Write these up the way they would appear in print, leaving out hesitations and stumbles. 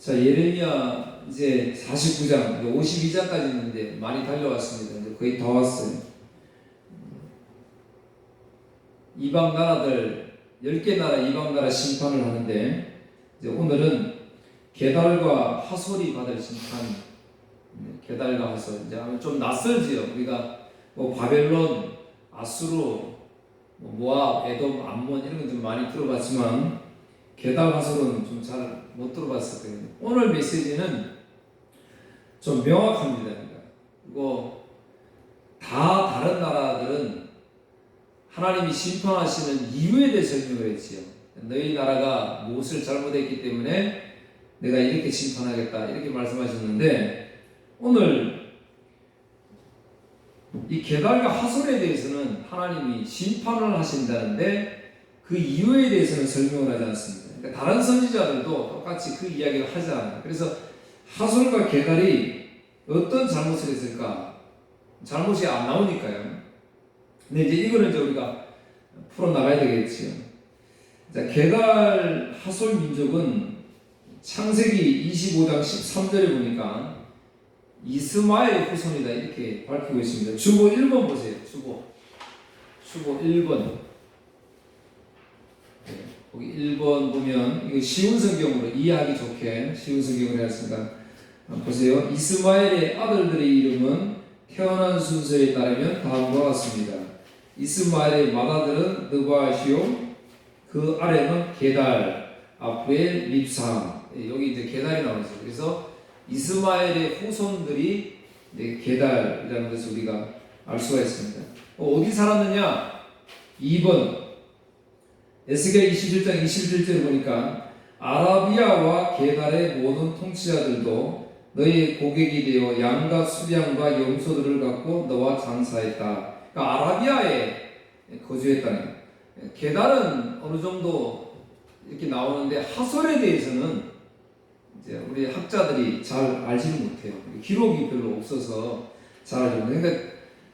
자, 예레미야 이제 49장, 52장까지 있는데 많이 달려왔습니다. 이제 거의 다 왔어요. 이방 나라들, 10개 나라 이방 나라 심판을 하는데, 이제 오늘은 게달과 하솔이 받을 심판, 게달과 하솔. 이제 좀 낯설지요. 우리가 뭐 바벨론, 아수르, 모압, 에돔, 암몬 이런 건 좀 많이 들어봤지만 게달 하솔은 좀 잘 못 들어봤을 거예요. 오늘 메시지는 좀 명확합니다. 그리고 다 다른 나라들은 하나님이 심판하시는 이유에 대해 설명을 했지요. 너희 나라가 무엇을 잘못했기 때문에 내가 이렇게 심판하겠다 이렇게 말씀하셨는데, 오늘 이 게달과 하솔에 대해서는 하나님이 심판을 하신다는데 그 이유에 대해서는 설명을 하지 않습니다. 그러니까 다른 선지자들도 똑같이 그 이야기를 하지 않아요. 그래서 하솔과 게달이 어떤 잘못을 했을까? 잘못이 안 나오니까요. 근데 이제 이거는 이제 우리가 풀어나가야 되겠지요. 자, 게달 하솔 민족은 창세기 25장 13절에 보니까 이스마엘의 후손이다 이렇게 밝히고 있습니다. 주보 1번 보세요. 주보 1번. 거기 1번 보면 이거 쉬운 성경으로 이해하기 좋게 쉬운 성경으로 했습니다. 보세요. 이스마엘의 아들들의 이름은 태어난 순서에 따르면 다음과 같습니다. 이스마엘의 맏아들은 느바시오, 그 아래는 게달, 앞에 립상. 여기 이제 게달이 나오죠. 그래서 이스마엘의 후손들이 이제 게달이라는 것을 우리가 알 수가 있습니다. 어디 살았느냐? 2번 에스겔 21장 21절에 보니까 아라비아와 게달의 모든 통치자들도 너희의 고객이 되어 양과 수량과 염소들을 갖고 너와 장사했다. 그러니까 아라비아에 거주했다는. 게달은 어느 정도 이렇게 나오는데 하솔에 대해서는 이제 우리 학자들이 잘 알지는 못해요. 기록이 별로 없어서 잘 알지 못해요. 그러니까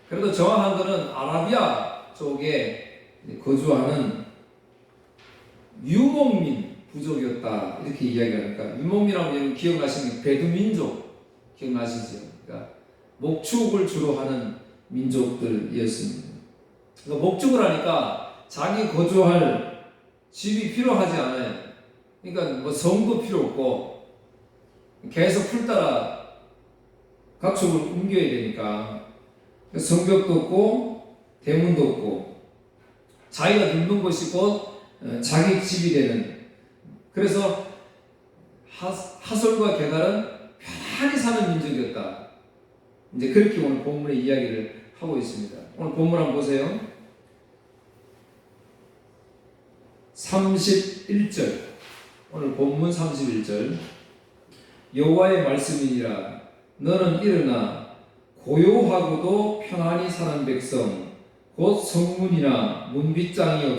그래도 정확한 거는 아라비아 쪽에 거주하는 유목민 부족이었다 이렇게 이야기하니까, 유목민하면 기억나시는 베두민족 기억나시죠? 그러니까 목축을 주로 하는 민족들이었습니다. 그러니까 목축을 하니까 자기 거주할 집이 필요하지 않아요. 그러니까 뭐 성도 필요 없고 계속 풀 따라 각축을 옮겨야 되니까 성벽도 없고 대문도 없고 자기가 눕는 곳이 곧 자기 집이 되는. 그래서 하솔과 게달은 편안히 사는 민족이었다. 이제 그렇게 오늘 본문의 이야기를 하고 있습니다. 오늘 본문 한번 보세요. 31절. 오늘 본문 31절. 여호와의 말씀이니라. 너는 일어나 고요하고도 편안히 사는 백성, 곧 성문이나 문빗장이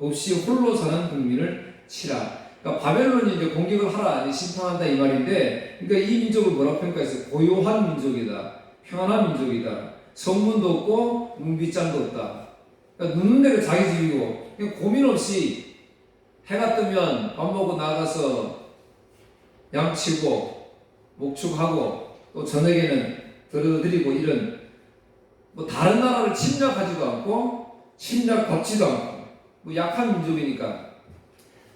없이 홀로 사는 국민을 치라. 그러니까 바벨론이 이제 공격을 하라, 심판한다 이 말인데, 그러니까 이 민족을 뭐라고 평가했어요? 고요한 민족이다, 평안한 민족이다, 성문도 없고 문빗장도 없다. 그러니까 눕는 데가 자기 집이고 그냥 고민 없이 해가 뜨면 밥 먹고 나가서 양치고 목축하고 또 저녁에는 들어드리고, 이런 뭐 다른 나라를 침략하지도 않고 침략받지도 않고 뭐 약한 민족이니까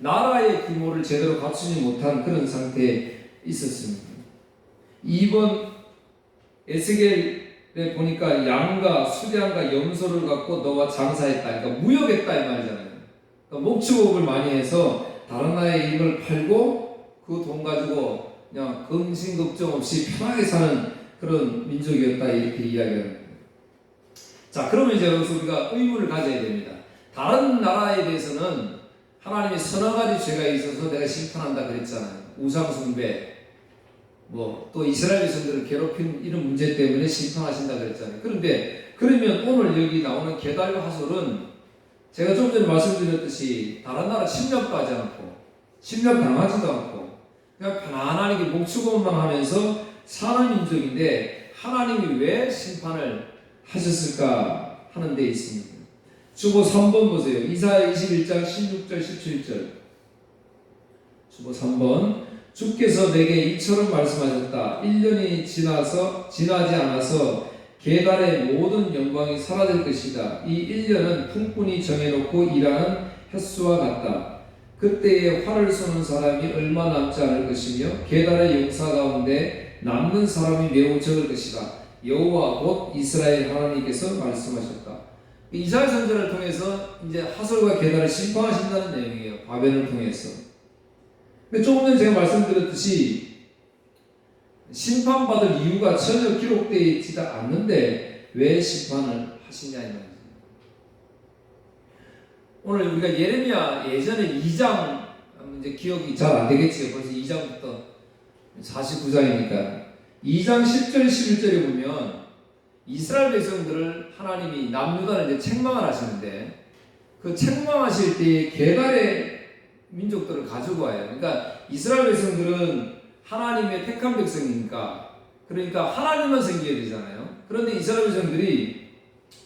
나라의 규모를 제대로 갖추지 못한 그런 상태에 있었습니다. 2번 에스겔에 보니까 양과 수량과 염소를 갖고 너와 장사했다. 그러니까 무역했다 이 말이잖아요. 그러니까 목축업을 많이 해서 다른 나라에 이걸 팔고 그 돈 가지고 그냥 근심걱정 없이 편하게 사는 그런 민족이었다 이렇게 이야기합니다. 자, 그러면 이제 여기서 우리가 의문을 가져야 됩니다. 다른 나라에 대해서는 하나님이 서너 가지 죄가 있어서 내가 심판한다 그랬잖아요. 우상숭배, 뭐 또 이스라엘 백성들을 괴롭힌 이런 문제 때문에 심판하신다 그랬잖아요. 그런데 그러면 오늘 여기 나오는 게달과 하솔은 제가 좀 전에 말씀드렸듯이 다른 나라 침략도 하지 않고 침략 당하지도 않고 그냥 편안하게 목축업만 하면서 사는 민족인데 하나님이 왜 심판을 하셨을까 하는 데 있습니다. 주보 3번 보세요. 이사야 21장 16절 17절. 주보 3번. 주께서 내게 이처럼 말씀하셨다. 1년이 지나지 않아서 계달의 모든 영광이 사라질 것이다. 이 1년은 풍꾼이 정해놓고 일하는 횟수와 같다. 그때에 활을 쏘는 사람이 얼마 남지 않을 것이며 계달의 용사 가운데 남는 사람이 매우 적을 것이다. 여호와 곧 이스라엘 하나님께서 말씀하셨다. 이사야 선지자를 통해서 이제 하솔과 계달을 심판하신다는 내용이에요. 바벨을 통해서. 근데 조금 전에 제가 말씀드렸듯이 심판받을 이유가 전혀 기록되어 있지 않는데 왜 심판을 하시냐 이 말이죠. 오늘 우리가 예레미야 예전에 2장 이제 기억이 잘 안 되겠지요. 벌써 2장부터 49장이니까 2장 10절 11절에 보면 이스라엘 백성들을 하나님이 남유다를 이제 책망을 하시는데 그 책망하실 때 계달의 민족들을 가지고 와요. 그러니까 이스라엘 백성들은 하나님의 택한 백성이니까 그러니까 하나님만 섬겨야 되잖아요. 그런데 이스라엘 백성들이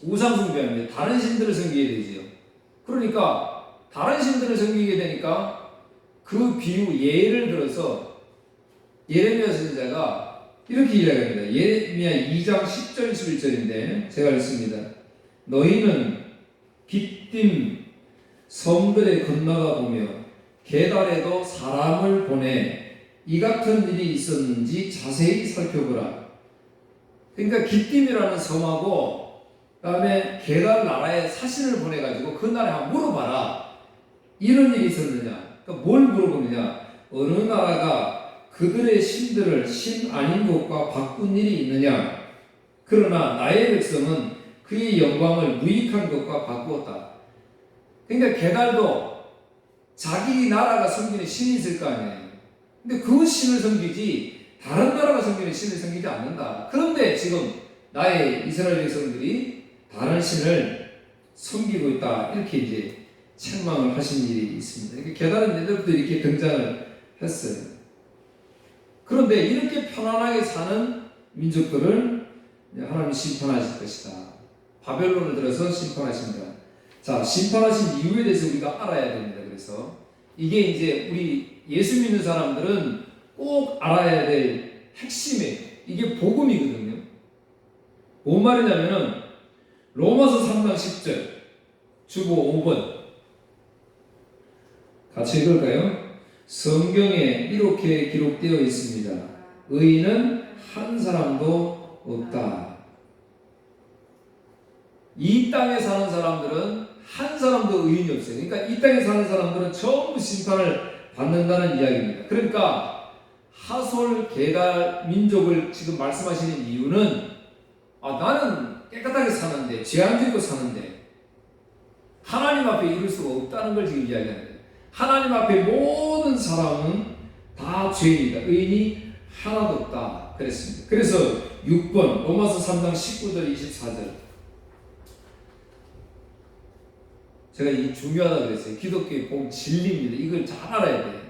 우상 숭배합니다. 다른 신들을 섬기게 되죠. 그러니까 다른 신들을 섬기게 되니까 그 비유 예를 들어서 예레미야 선지자가 이렇게 이야기합니다. 예레미야 2장 10절 11절인데 제가 읽습니다. 너희는 깃딤 섬들에 건너가 보며 계달에도 사람을 보내 이 같은 일이 있었는지 자세히 살펴보라. 그러니까 깃딤이라는 섬하고 그다음에 계달 나라에 사신을 보내가지고 그 나라에 한번 물어봐라. 이런 일이 있었느냐? 그러니까 뭘 물어보느냐? 어느 나라가 그들의 신들을 신 아닌 것과 바꾼 일이 있느냐? 그러나 나의 백성은 그의 영광을 무익한 것과 바꾸었다. 그러니까 계달도 자기 나라가 섬기는 신이 있을 거 아니에요. 근데 그 신을 섬기지 다른 나라가 섬기는 신을 섬기지 않는다. 그런데 지금 나의 이스라엘 백성들이 다른 신을 섬기고 있다. 이렇게 이제 책망을 하신 일이 있습니다. 계달은 예전부터 이렇게 등장을 했어요. 그런데 이렇게 편안하게 사는 민족들을 하나님이 심판하실 것이다. 바벨론을 들어서 심판하신다. 자, 심판하신 이유에 대해서 우리가 알아야 됩니다. 그래서 이게 이제 우리 예수 믿는 사람들은 꼭 알아야 될 핵심이에요. 이게 복음이거든요. 뭔 말이냐면은 로마서 3장 10절 주보 5번 같이 읽을까요? 성경에 이렇게 기록되어 있습니다. 의인은 한 사람도 없다. 이 땅에 사는 사람들은 한 사람도 의인이 없어요. 그러니까 이 땅에 사는 사람들은 전부 심판을 받는다는 이야기입니다. 그러니까 하솔 계달 민족을 지금 말씀하시는 이유는 나는 깨끗하게 사는데 죄 안 짓고 사는데 하나님 앞에 이룰 수가 없다는 걸 지금 이야기하는 거예요. 하나님 앞에 모든 사람은 다 죄인이다. 의인이 하나도 없다. 그랬습니다. 그래서 6번 로마서 3장 19절 24절 제가 이 중요하다고 그랬어요. 기독교의 복 진리입니다. 이걸 잘 알아야 돼요.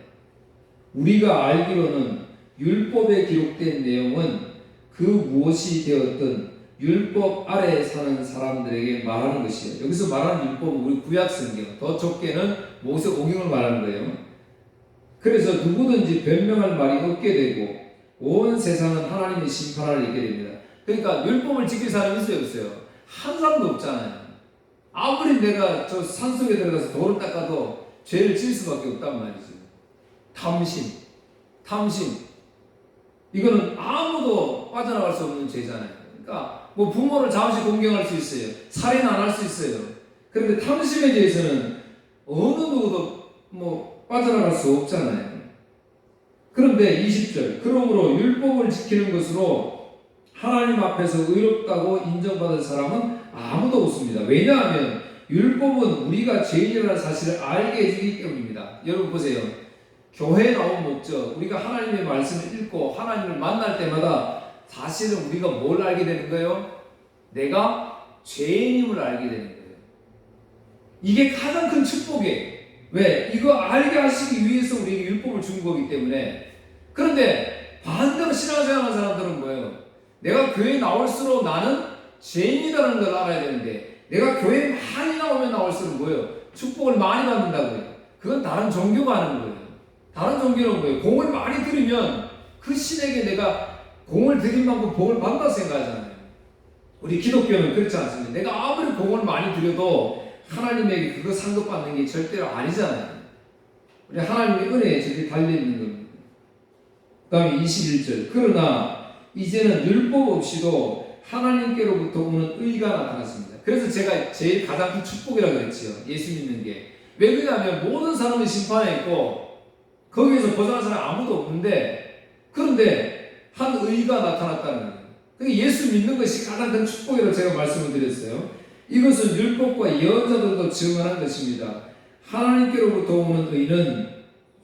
우리가 알기로는 율법에 기록된 내용은 그 무엇이 되었든 율법 아래에 사는 사람들에게 말하는 것이에요. 여기서 말하는 율법은 우리 구약성경, 더 좁게는 모세오경을 말하는 거예요. 그래서 누구든지 변명할 말이 없게 되고 온 세상은 하나님의 심판을 입게 됩니다. 그러니까 율법을 지킬 사람이 있어요, 없어요? 한 사람도 없잖아요. 아무리 내가 저 산속에 들어가서 돌을 닦아도 죄를 지을 수밖에 없단 말이죠. 탐심. 이거는 아무도 빠져나갈 수 없는 죄잖아요. 그러니까 뭐 부모를 잠시 공경할 수 있어요. 살인 안 할 수 있어요. 그런데 탐심에 대해서는 어느 누구도 뭐 빠져나갈 수 없잖아요. 그런데 20절 그러므로 율법을 지키는 것으로 하나님 앞에서 의롭다고 인정받을 사람은 아무도 없습니다. 왜냐하면 율법은 우리가 죄인이라는 사실을 알게 해주기 때문입니다. 여러분 보세요. 교회에 나온 목적, 우리가 하나님의 말씀을 읽고 하나님을 만날 때마다 사실은 우리가 뭘 알게 되는 거예요? 내가 죄인임을 알게 되는 거예요. 이게 가장 큰 축복이에요. 왜? 이거 알게 하시기 위해서 우리에게 율법을 준 거기 때문에. 그런데 반대로 신앙생활하는 사람들은 뭐예요? 내가 교회에 나올수록 나는 죄인이라는 걸 알아야 되는데 내가 교회에 많이 나오면 나올수록 뭐예요? 축복을 많이 받는다고요. 그건 다른 종교가 하는 거예요. 다른 종교는 뭐예요? 공을 많이 들이면 그 신에게 내가 공을 들인 만큼 복을 받는다 생각하잖아요. 우리 기독교는 그렇지 않습니다. 내가 아무리 공을 많이 들여도 하나님에게 그거 상급받는 게 절대로 아니잖아요. 우리 하나님의 은혜에 저기 달려있는 겁니다. 그 다음에 21절. 그러나 이제는 율법 없이도 하나님께로부터 오는 의가 나타났습니다. 그래서 제가 제일 가장 큰 축복이라고 그랬지요. 예수 믿는 게. 왜 그러냐면 모든 사람은 심판에 있고 거기에서 벗어난 사람 아무도 없는데, 그런데 한 의가 나타났다는 거예요. 그러니까 예수 믿는 것이 가장 큰 축복이라고 제가 말씀을 드렸어요. 이것은 율법과 예언자들도 증언한 것입니다. 하나님께로부터 오는 의는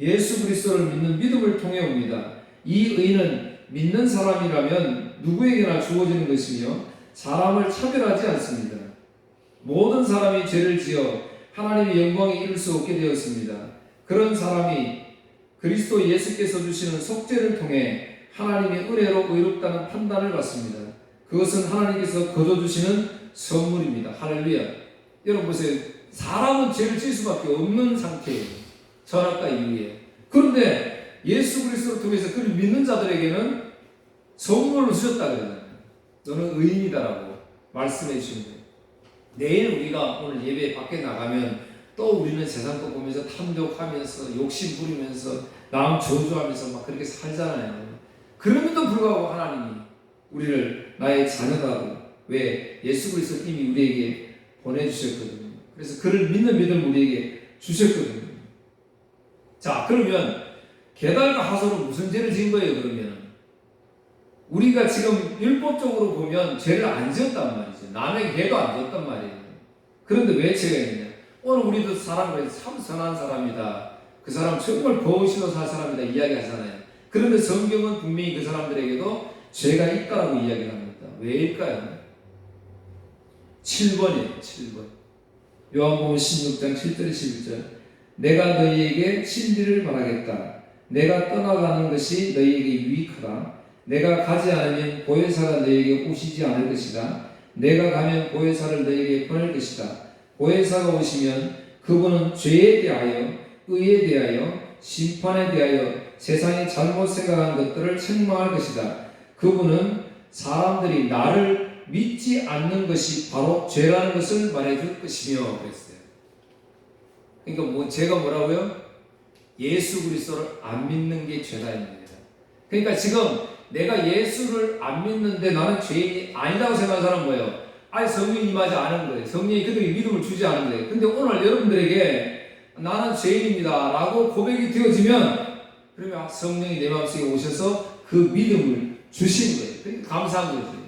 예수 그리스도를 믿는 믿음을 통해 옵니다. 이 의는 믿는 사람이라면 누구에게나 주어지는 것이며 사람을 차별하지 않습니다. 모든 사람이 죄를 지어 하나님의 영광에 이를 수 없게 되었습니다. 그런 사람이 그리스도 예수께서 주시는 속죄를 통해 하나님의 은혜로 의롭다는 판단을 받습니다. 그것은 하나님께서 거둬주시는 선물입니다. 할렐루야. 여러분 보세요. 사람은 죄를 지을 수밖에 없는 상태예요. 전학과 이후에. 그런데 예수 그리스도를 통해서 그를 믿는 자들에게는 선물로 주셨다 그러잖아요. 너는 의인이다라고 말씀해 주시는 거예요. 내일 우리가 오늘 예배 밖에 나가면 또 우리는 세상 거 보면서 탐욕하면서 욕심 부리면서 남 저주하면서 막 그렇게 살잖아요. 그럼에도 불구하고 하나님이 우리를 나의 자녀다고, 왜? 예수 그리스도 이미 우리에게 보내주셨거든요. 그래서 그를 믿는 믿음 우리에게 주셨거든요. 자, 그러면 게달과 하솔은 무슨 죄를 지은 거예요? 그러면 우리가 지금 율법적으로 보면 죄를 안 지었단 말이죠. 남에게 죄도 안 지었단 말이에요. 그런데 왜 죄가 있냐? 오늘 우리도 사람을 참 선한 사람이다, 그 사람 정말 거울시로 살 사람이다 이야기하잖아요. 그런데 성경은 분명히 그 사람들에게도 죄가 있다라고 이야기를 합니다. 왜일까요? 7번이에요. 7번. 요한복음 16장 7절 11절. 내가 너희에게 진리를 말하겠다. 내가 떠나가는 것이 너희에게 유익하다. 내가 가지 않으면 보혜사가 너희에게 오시지 않을 것이다. 내가 가면 보혜사를 너희에게 보낼 것이다. 보혜사가 오시면 그분은 죄에 대하여, 의에 대하여, 심판에 대하여 세상이 잘못 생각한 것들을 책망할 것이다. 그분은 사람들이 나를 믿지 않는 것이 바로 죄라는 것을 말해줄 것이며 그랬어요. 그러니까 제가 뭐라고요? 예수 그리스도를 안 믿는 게 죄다입니다. 그러니까 지금 내가 예수를 안 믿는데 나는 죄인이 아니라고 생각하는 사람은 뭐예요? 아니 성령이 임하지 않은 거예요. 성령이 그들에게 믿음을 주지 않은 거예요. 근데 오늘 여러분들에게 나는 죄인입니다 라고 고백이 되어지면, 그러면 성령이 내 마음속에 오셔서 그 믿음을 주신 거예요. 그러니까 감사한 거죠.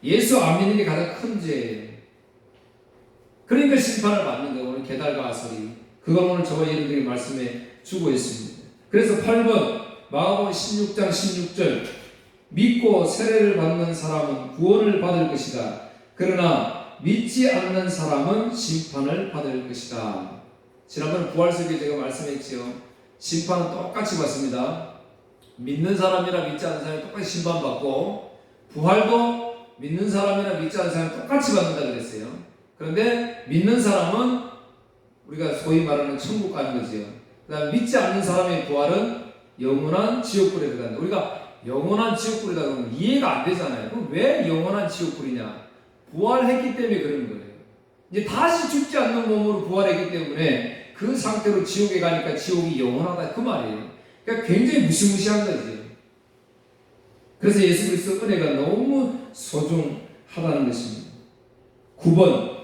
예수 안 믿는 게 가장 큰 죄예요. 그러니까 심판을 받는 거예요. 오늘 게달과 하솔이. 그걸 오늘 저와 여러분들에게 말씀해 주고 있습니다. 그래서 8번 마가복음 16장 16절. 믿고 세례를 받는 사람은 구원을 받을 것이다. 그러나 믿지 않는 사람은 심판을 받을 것이다. 지난번 부활석에 제가 말씀했지요. 심판은 똑같이 받습니다. 믿는 사람이나 믿지 않는 사람이 똑같이 심판받고, 부활도 믿는 사람이나 믿지 않는 사람이 똑같이 받는다 그랬어요. 그런데 믿는 사람은 우리가 소위 말하는 천국 가는 거지요. 그다음 믿지 않는 사람의 부활은 영원한 지옥불에 들어간다. 우리가 영원한 지옥불이다 그러면 이해가 안 되잖아요. 그럼 왜 영원한 지옥불이냐? 부활했기 때문에 그런 거예요. 이제 다시 죽지 않는 몸으로 부활했기 때문에 그 상태로 지옥에 가니까 지옥이 영원하다 그 말이에요. 그러니까 굉장히 무시무시한 거지. 그래서 예수 그리스도 은혜가 너무 소중하다는 것입니다. 9번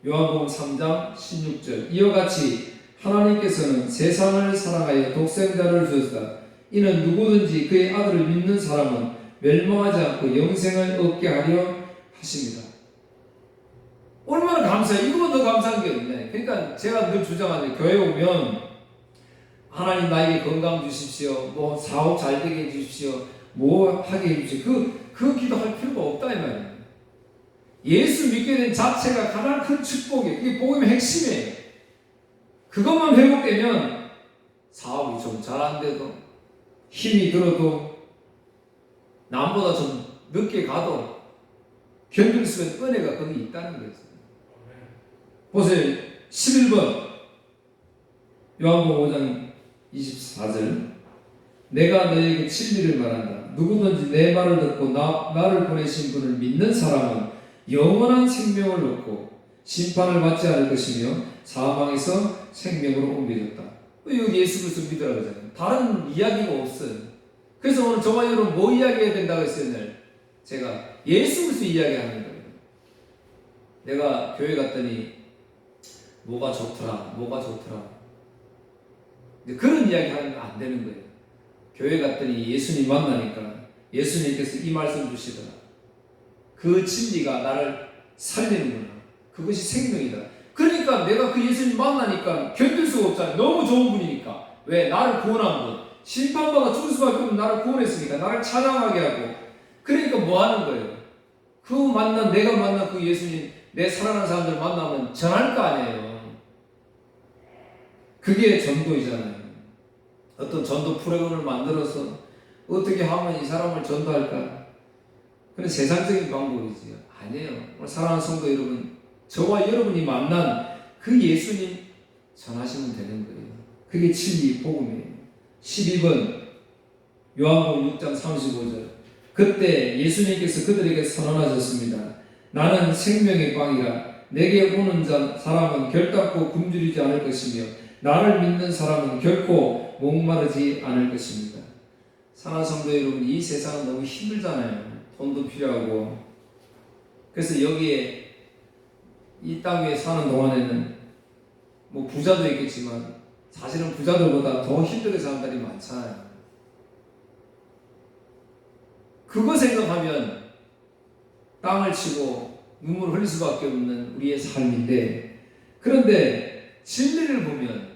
요한복음 3장 16절. 이와 같이 하나님께서는 세상을 사랑하여 독생자를 주셨다. 이는 누구든지 그의 아들을 믿는 사람은 멸망하지 않고 영생을 얻게 하려 하십니다. 얼마나 감사해요. 이거보다 더 감사한 게 없네. 그러니까 제가 늘 주장하는, 교회 오면 하나님 나에게 건강 주십시오, 뭐 사업 잘 되게 해주십시오, 뭐 하게 해주십시오, 그 기도할 필요가 없다 이 말이에요. 예수 믿게 된 자체가 가장 큰 축복이에요. 그게 복음의 핵심이에요. 그것만 회복되면 사업이 좀 잘 안 돼도, 힘이 들어도, 남보다 좀 늦게 가도 견딜 수 있는 은혜가 거기 있다는 거예요. 보세요. 11번 요한복음 5장 24절. 내가 너에게 진리를 말한다. 누구든지 내 말을 듣고 나를 보내신 분을 믿는 사람은 영원한 생명을 얻고 심판을 받지 않을 것이며 사망에서 생명으로 옮겨졌다. 여기 예수 그리스도 믿으라 그러잖아요. 다른 이야기가 없어요. 그래서 오늘 저와 여러분 뭐 이야기해야 된다고 했어요? 제가 예수 그리스도 이야기하는 거예요. 내가 교회 갔더니 뭐가 좋더라. 근데 그런 이야기 하면 안 되는 거예요. 교회 갔더니 예수님 만나니까 예수님께서 이 말씀 주시더라. 그 진리가 나를 살리는구나. 그것이 생명이다. 그러니까 내가 그 예수님 만나니까 견딜 수가 없잖아요. 너무 좋은 분이니까. 왜? 나를 구원한 분. 심판받아 죽을 수밖에 없는 나를 구원했으니까 나를 찬양하게 하고. 그러니까 뭐 하는 거예요? 내가 만난 그 예수님, 내 사랑하는 사람들 만나면 전할 거 아니에요. 그게 전도이잖아요. 어떤 전도 프로그램을 만들어서 어떻게 하면 이 사람을 전도할까? 그건 세상적인 방법이지요. 아니에요. 오늘 사랑하는 성도 여러분, 저와 여러분이 만난 그 예수님 전하시면 되는 거예요. 그게 진리 복음이에요. 12번 요한복음 6장 35절. 그때 예수님께서 그들에게 선언하셨습니다. 나는 생명의 빵이라. 내게 오는 사람은 결단코 굶주리지 않을 것이며 나를 믿는 사람은 결코 목마르지 않을 것입니다. 사랑하는 성도 여러분, 이 세상은 너무 힘들잖아요. 돈도 필요하고. 그래서 여기에 이 땅 위에 사는 동안에는 뭐 부자도 있겠지만 사실은 부자들보다 더 힘들게 사는 사람들이 많잖아요. 그거 생각하면 땅을 치고 눈물을 흘릴 수밖에 없는 우리의 삶인데, 그런데 진리를 보면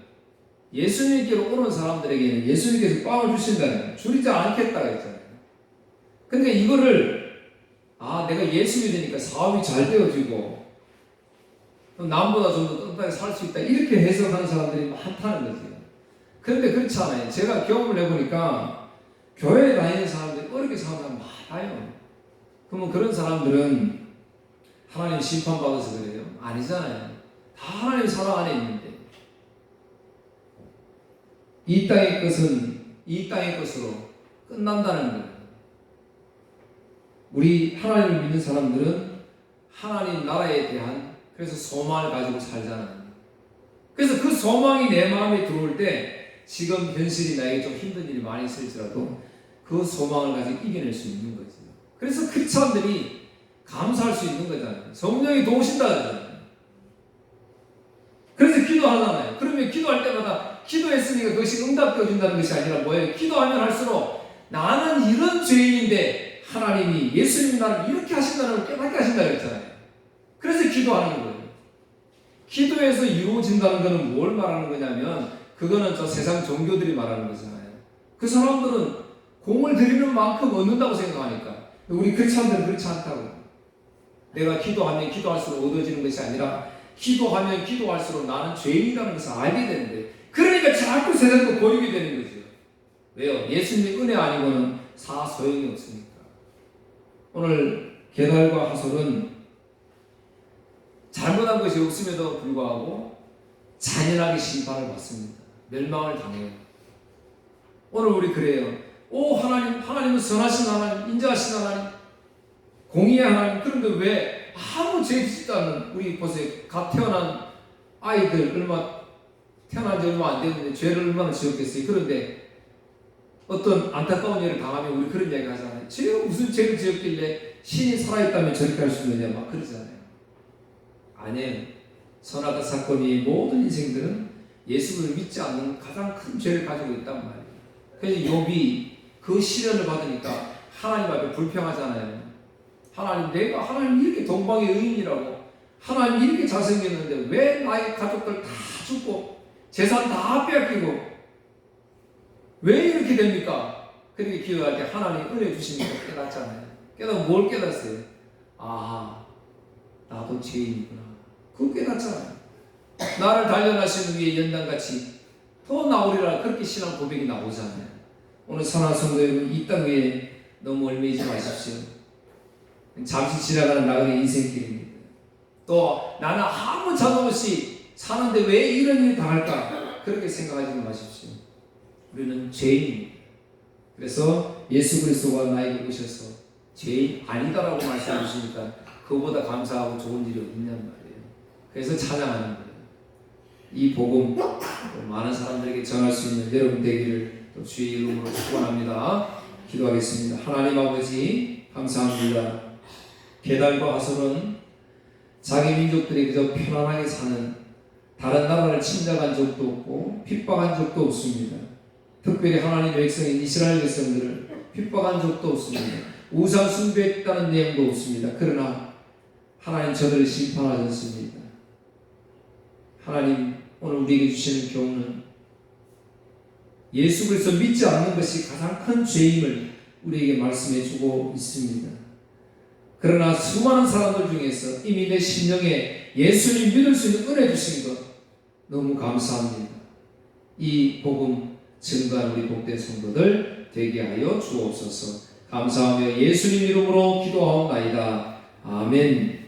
예수님께로 오는 사람들에게는 예수님께서 빵을 주신다는, 줄이지 않겠다고 했잖아요. 그러니까 이거를 내가 예수 믿으니까 사업이 잘 되어지고 남보다 좀 더 떳떳하게 살 수 있다, 이렇게 해석하는 사람들이 많다는 거죠. 그런데 그렇지 않아요. 제가 경험을 해보니까 교회에 다니는 사람들이 어렵게 사는 사람 많아요. 그러면 그런 사람들은 하나님 심판받아서 그래요? 아니잖아요. 다 하나님 사랑 안에 있는데, 이 땅의 것은 이 땅의 것으로 끝난다는 거예요. 우리 하나님을 믿는 사람들은 하나님 나라에 대한 그래서 소망을 가지고 살잖아요. 그래서 그 소망이 내 마음에 들어올 때 지금 현실이 나에게 좀 힘든 일이 많이 있을지라도 그 소망을 가지고 이겨낼 수 있는 거죠. 그래서 크리스찬들이 감사할 수 있는 거잖아요. 성령이 도우신다 그러잖아요. 그래서 기도하잖아요. 그러면 기도할 때마다 기도했으니까 그것이 응답되어진다는 것이 아니라 뭐예요? 기도하면 할수록 나는 이런 죄인인데 하나님이 예수님이 나를 이렇게 하신다는 걸 깨닫게 하신다고 했잖아요. 그래서 기도하는 거예요. 기도에서 이루어진다는 것은 뭘 말하는 거냐면 그거는 저 세상 종교들이 말하는 거잖아요. 그 사람들은 공을 들이는 만큼 얻는다고 생각하니까. 우리 크리스찬들은 그렇지 않다고. 내가 기도하면 기도할수록 얻어지는 것이 아니라 기도하면 기도할수록 나는 죄인이라는 것을 알게 되는데, 그러니까 자꾸 세상도 보이게 되는 거죠. 왜요? 예수님의 은혜 아니고는 사 소용이 없으니까. 오늘 게달과 하솔은 잘못한 것이 없음에도 불구하고 잔인하게 심판을 받습니다. 멸망을 당해요. 오늘 우리 그래요. 하나님은 선하신 하나님, 인자하신 하나님, 공의의 하나님. 그런데 왜 아무 죄 짓지 않은 우리 보세요. 갓 태어난 아이들 태어난 지 얼마 안 됐는데 죄를 얼마나 지었겠어요. 그런데 어떤 안타까운 일을 당하면 우리 그런 이야기 하잖아요. 제가 무슨 죄를 지었길래 신이 살아있다면 저렇게 할 수 있느냐 막 그러잖아요. 아니에요. 선악과 사건이 모든 인생들은 예수를 믿지 않는 가장 큰 죄를 가지고 있단 말이에요. 그래서 욥이 그 시련을 받으니까 하나님 앞에 불평하잖아요. 내가 하나님 이렇게 동방의 의인이라고, 하나님 이렇게 잘생겼는데 왜 나의 가족들 다 죽고 재산 다 빼앗기고 왜 이렇게 됩니까? 그렇게 기도할 때 하나님 은혜 주시니까 깨닫잖아요. 깨닫고 뭘 깨닫어요? 나도 죄인이구나. 그거 깨닫잖아요. 나를 단련하시는 위에 연단같이 더 나오리라, 그렇게 신앙 고백이 나오잖아요. 오늘 사랑하는 성도 여러분, 이 땅 위에 너무 얽매이지 마십시오. 잠시 지나가는 나그네 인생길입니다. 또 나는 아무 자도 없이 사는데 왜 이런 일이 당할까? 그렇게 생각하지 마십시오. 우리는 죄인입니다. 그래서 예수 그리스도가 나에게 오셔서 죄인 아니다라고 말씀해 주시니까 그거보다 감사하고 좋은 일이 없냔 말이에요. 그래서 찬양하는 거예요. 이 복음 많은 사람들에게 전할 수 있는 여러분 되기를 주의 이름으로 축원합니다. 기도하겠습니다. 하나님 아버지 감사합니다. 게달과 하솔은 자기 민족들이 그저 편안하게 사는, 다른 나라를 침략한 적도 없고 핍박한 적도 없습니다. 특별히 하나님의 백성인 이스라엘 백성들을 핍박한 적도 없습니다. 우상 숭배했다는 내용도 없습니다. 그러나 하나님 저들을 심판하셨습니다. 하나님 오늘 우리에게 주시는 교훈은 예수 그리스도 믿지 않는 것이 가장 큰 죄임을 우리에게 말씀해 주고 있습니다. 그러나 수많은 사람들 중에서 이미 내 심령에 예수님 믿을 수 있는 은혜 주신 것 너무 감사합니다. 이 복음 증거한 우리 복된 성도들 되게 하여 주옵소서. 감사하며 예수님 이름으로 기도하옵나이다. 아멘.